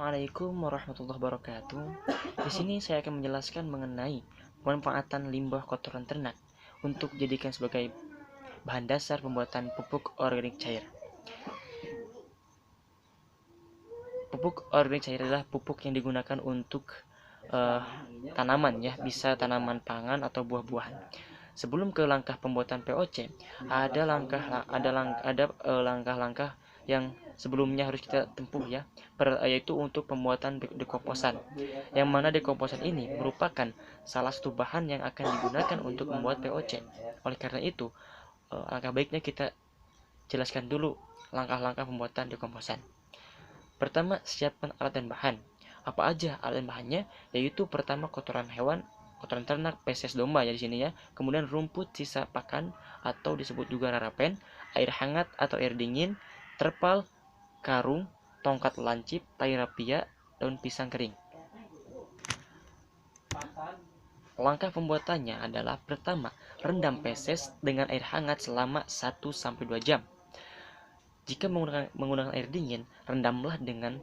Assalamualaikum warahmatullahi wabarakatuh. Di sini saya akan menjelaskan mengenai pemanfaatan limbah kotoran ternak untuk dijadikan sebagai bahan dasar pembuatan pupuk organik cair. Pupuk organik cair adalah pupuk yang digunakan untuk tanaman ya, bisa tanaman pangan atau buah-buahan. Sebelum ke langkah pembuatan POC, ada langkah-langkah yang sebelumnya harus kita tempuh ya, yaitu untuk pembuatan dekomposan. Yang mana dekomposan ini merupakan salah satu bahan yang akan digunakan untuk membuat POC. Oleh karena itu, langkah baiknya kita jelaskan dulu langkah-langkah pembuatan dekomposan. Pertama, siapkan alat dan bahan. Apa aja alat dan bahannya? Yaitu pertama kotoran hewan, kotoran ternak, feses domba ya di sini ya. Kemudian rumput sisa pakan atau disebut juga rarapen, air hangat atau air dingin, terpal, karung, tongkat lancip, tai rapia, daun pisang kering. Langkah pembuatannya adalah pertama, rendam feses dengan air hangat selama 1-2 jam. Jika menggunakan air dingin, rendamlah dengan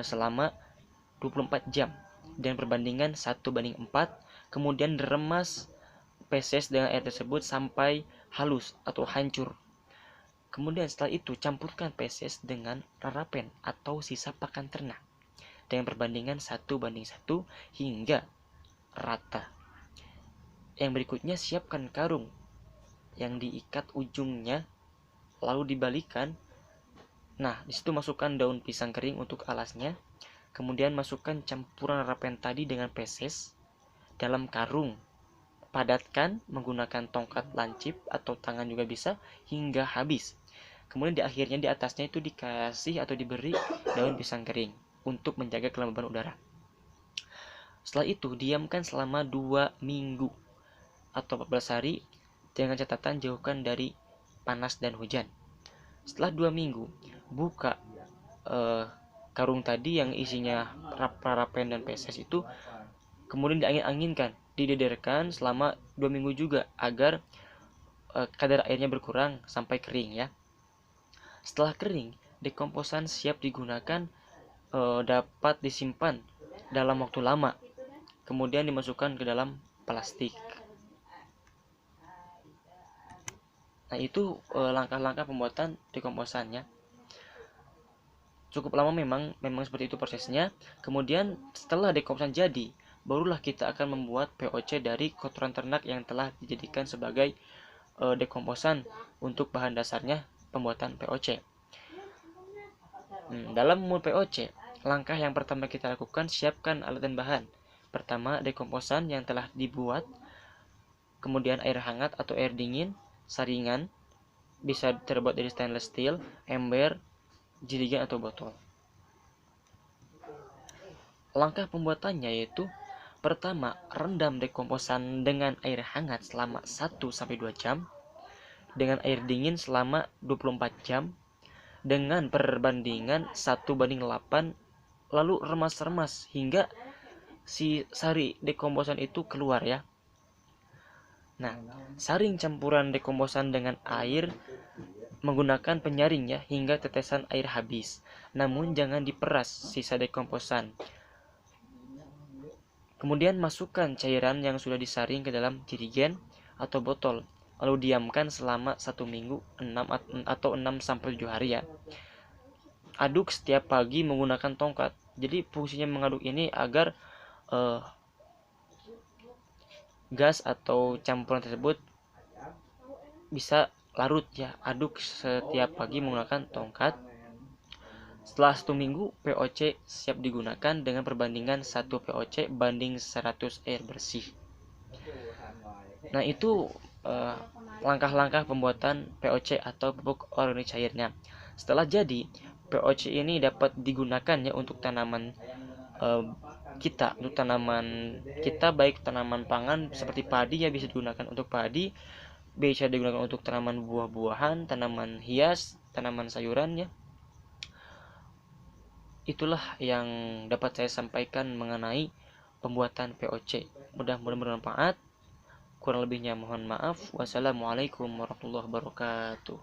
selama 24 jam dan perbandingan 1:4. Kemudian remas feses dengan air tersebut sampai halus atau hancur. Kemudian setelah itu campurkan feses dengan rarapen atau sisa pakan ternak dengan perbandingan 1:1 hingga rata. Yang berikutnya, siapkan karung yang diikat ujungnya lalu dibalikan. Nah, disitu masukkan daun pisang kering untuk alasnya. Kemudian masukkan campuran rarapen tadi dengan feses dalam karung. Padatkan menggunakan tongkat lancip atau tangan juga bisa hingga habis. Kemudian di akhirnya di atasnya itu dikasih atau diberi daun pisang kering untuk menjaga kelembaban udara. Setelah itu diamkan selama 2 minggu atau 14 hari dengan catatan jauhkan dari panas dan hujan. Setelah 2 minggu, buka karung tadi yang isinya rarapen dan feses itu, kemudian diangin-anginkan, didederkan selama 2 minggu juga agar kadar airnya berkurang sampai kering ya. Setelah kering, dekomposan siap digunakan, dapat disimpan dalam waktu lama. Kemudian dimasukkan ke dalam plastik. Nah, itu langkah-langkah pembuatan dekomposannya. Cukup lama memang seperti itu prosesnya. Kemudian setelah dekomposan jadi, barulah kita akan membuat POC dari kotoran ternak yang telah dijadikan sebagai dekomposan untuk bahan dasarnya pembuatan POC. Dalam membuat POC, langkah yang pertama kita lakukan, siapkan alat dan bahan. Pertama, dekomposan yang telah dibuat, kemudian air hangat atau air dingin, saringan, bisa terbuat dari stainless steel, ember, jerigen atau botol. Langkah pembuatannya yaitu pertama, rendam dekomposan dengan air hangat selama 1-2 jam, dengan air dingin selama 24 jam, dengan perbandingan 1:8, lalu remas-remas hingga si sari dekomposan itu keluar ya. Nah, saring campuran dekomposan dengan air menggunakan penyaring ya hingga tetesan air habis. Namun jangan diperas sisa dekomposan. Kemudian masukkan cairan yang sudah disaring ke dalam jerigen atau botol. Lalu diamkan selama 1 minggu 6-7 hari ya. Aduk setiap pagi menggunakan tongkat. Jadi fungsinya mengaduk ini agar gas atau campuran tersebut bisa larut ya. Aduk setiap pagi menggunakan tongkat. Setelah 1 minggu, POC siap digunakan dengan perbandingan 1 POC banding 100 air bersih. Nah, itu langkah-langkah pembuatan POC atau pupuk organik cairnya. Setelah jadi, POC ini dapat digunakan ya untuk tanaman kita, baik tanaman pangan seperti padi ya, bisa digunakan untuk padi, bisa digunakan untuk tanaman buah-buahan, tanaman hias, tanaman sayuran ya. Itulah yang dapat saya sampaikan mengenai pembuatan POC. Mudah-mudahan bermanfaat. Kurang lebihnya mohon maaf. Wassalamualaikum warahmatullahi wabarakatuh.